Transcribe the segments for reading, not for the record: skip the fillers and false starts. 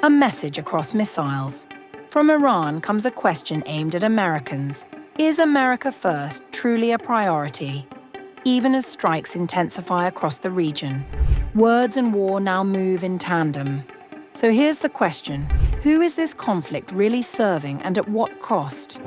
A message across missiles. From Iran comes a question aimed at Americans. Is America first truly a priority? Even as strikes intensify across the region, words and war now move in tandem. So here's the question: who is this conflict really serving, and at what cost?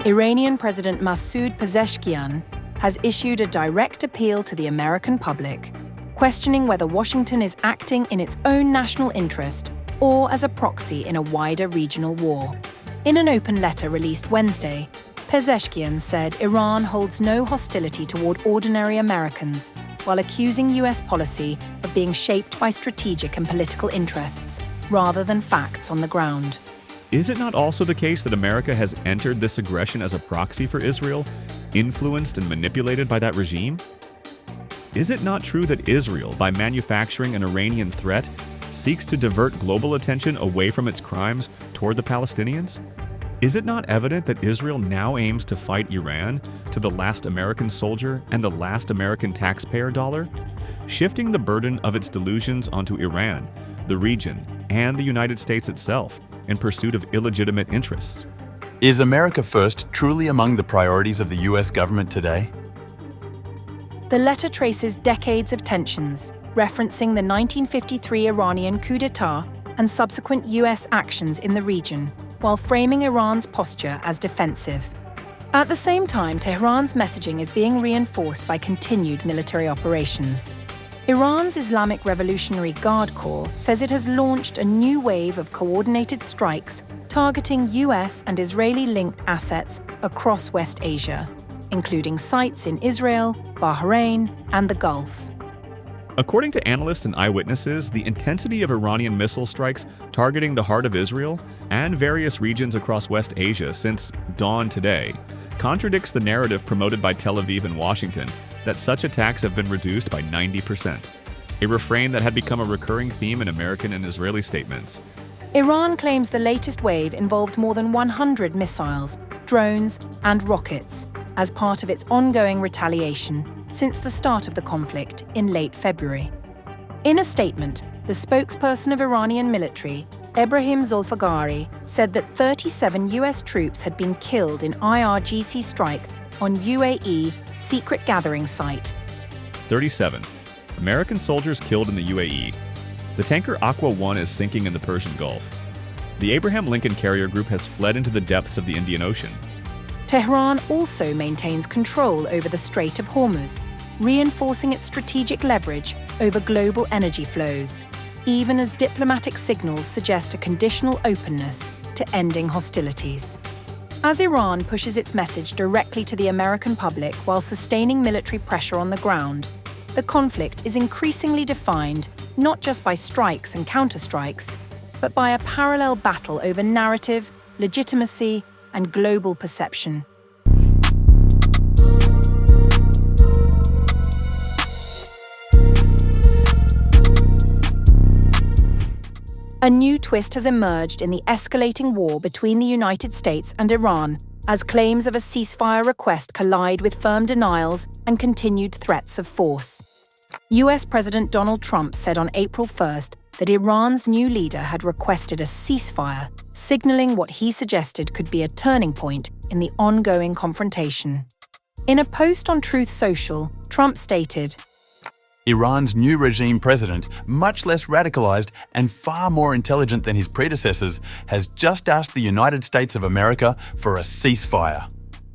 Iranian President Pezeshkian has issued a direct appeal to the American public, questioning whether Washington is acting in its own national interest or as a proxy in a wider regional war. In an open letter released Wednesday, Pezeshkian said Iran holds no hostility toward ordinary Americans, while accusing US policy of being shaped by strategic and political interests rather than facts on the ground. Is it not also the case that America has entered this aggression as a proxy for Israel, influenced and manipulated by that regime? Is it not true that Israel, by manufacturing an Iranian threat, seeks to divert global attention away from its crimes toward the Palestinians? Is it not evident that Israel now aims to fight Iran to the last American soldier and the last American taxpayer dollar, shifting the burden of its delusions onto Iran, the region, and the United States itself in pursuit of illegitimate interests? Is America first truly among the priorities of the US government today? The letter traces decades of tensions, referencing the 1953 Iranian coup d'etat and subsequent US actions in the region, while framing Iran's posture as defensive. At the same time, Tehran's messaging is being reinforced by continued military operations. Iran's Islamic Revolutionary Guard Corps says it has launched a new wave of coordinated strikes targeting US and Israeli-linked assets across West Asia, including sites in Israel, Bahrain, and the Gulf. According to analysts and eyewitnesses, the intensity of Iranian missile strikes targeting the heart of Israel and various regions across West Asia since dawn today contradicts the narrative promoted by Tel Aviv and Washington that such attacks have been reduced by 90%, a refrain that had become a recurring theme in American and Israeli statements. Iran claims the latest wave involved more than 100 missiles, drones, and rockets as part of its ongoing retaliation since the start of the conflict in late February. In a statement, the spokesperson of Iranian military, Ebrahim Zolfagari, said that 37 US troops had been killed in IRGC strike on UAE secret gathering site. 37. American soldiers killed in the UAE. The tanker Aqua 1 is sinking in the Persian Gulf. The Abraham Lincoln carrier group has fled into the depths of the Indian Ocean. Tehran also maintains control over the Strait of Hormuz, reinforcing its strategic leverage over global energy flows, even as diplomatic signals suggest a conditional openness to ending hostilities. As Iran pushes its message directly to the American public while sustaining military pressure on the ground, the conflict is increasingly defined not just by strikes and counterstrikes, but by a parallel battle over narrative, legitimacy, and global perception. A new twist has emerged in the escalating war between the United States and Iran, as claims of a ceasefire request collide with firm denials and continued threats of force. US President Donald Trump said on April 1st that Iran's new leader had requested a ceasefire, signaling what he suggested could be a turning point in the ongoing confrontation. In a post on Truth Social, Trump stated, Iran's new regime president, much less radicalized and far more intelligent than his predecessors, has just asked the United States of America for a ceasefire.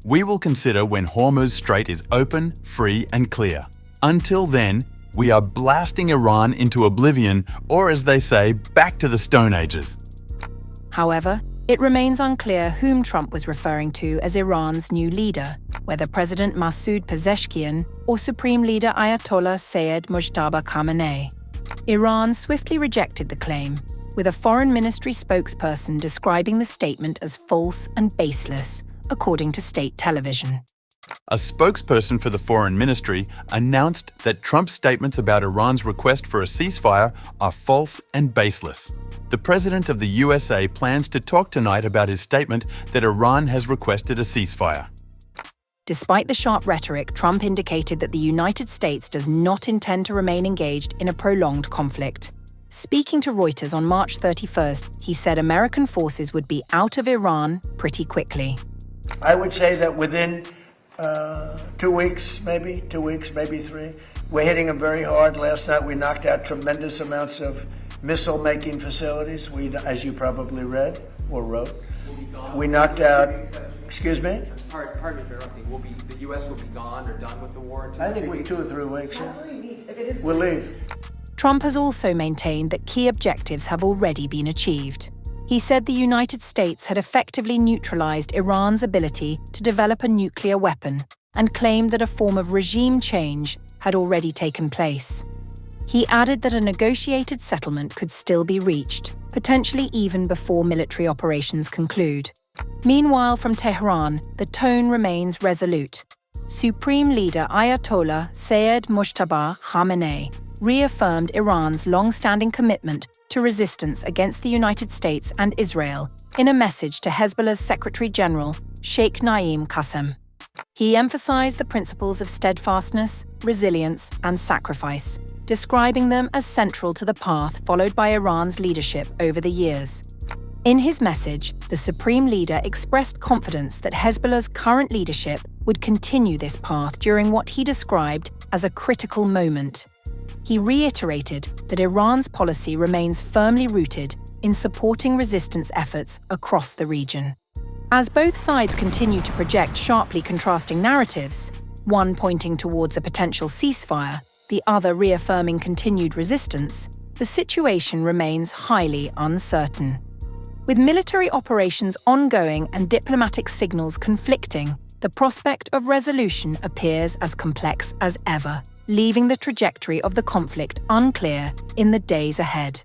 We will consider when Hormuz Strait is open, free, and clear. Until then, we are blasting Iran into oblivion, or as they say, back to the Stone Ages. However, it remains unclear whom Trump was referring to as Iran's new leader, whether President Pezeshkian or Supreme Leader Ayatollah Sayed Mojtaba Khamenei. Iran swiftly rejected the claim, with a foreign ministry spokesperson describing the statement as false and baseless, according to state television. A spokesperson for the foreign ministry announced that Trump's statements about Iran's request for a ceasefire are false and baseless. The president of the USA plans to talk tonight about his statement that Iran has requested a ceasefire. Despite the sharp rhetoric, Trump indicated that the United States does not intend to remain engaged in a prolonged conflict. Speaking to Reuters on March 31st, he said American forces would be out of Iran pretty quickly. I would say that within 2 weeks, maybe 3. We're hitting them very hard. Last night we knocked out tremendous amounts of missile-making facilities, as you probably read or wrote. We knocked out, excuse me? Pardon me for interrupting. The U.S. will be gone or done with the war in 2 I think we're 2 or 3 weeks. Yeah. We'll leave. Trump has also maintained that key objectives have already been achieved. He said the United States had effectively neutralized Iran's ability to develop a nuclear weapon and claimed that a form of regime change had already taken place. He added that a negotiated settlement could still be reached, potentially even before military operations conclude. Meanwhile, from Tehran, the tone remains resolute. Supreme Leader Ayatollah Sayyid Mojtaba Khamenei reaffirmed Iran's long-standing commitment to resistance against the United States and Israel in a message to Hezbollah's Secretary General, Sheikh Naim Qassem. He emphasized the principles of steadfastness, resilience, and sacrifice, describing them as central to the path followed by Iran's leadership over the years. In his message, the Supreme Leader expressed confidence that Hezbollah's current leadership would continue this path during what he described as a critical moment. He reiterated that Iran's policy remains firmly rooted in supporting resistance efforts across the region. As both sides continue to project sharply contrasting narratives, one pointing towards a potential ceasefire, the other reaffirming continued resistance, the situation remains highly uncertain. With military operations ongoing and diplomatic signals conflicting, the prospect of resolution appears as complex as ever, leaving the trajectory of the conflict unclear in the days ahead.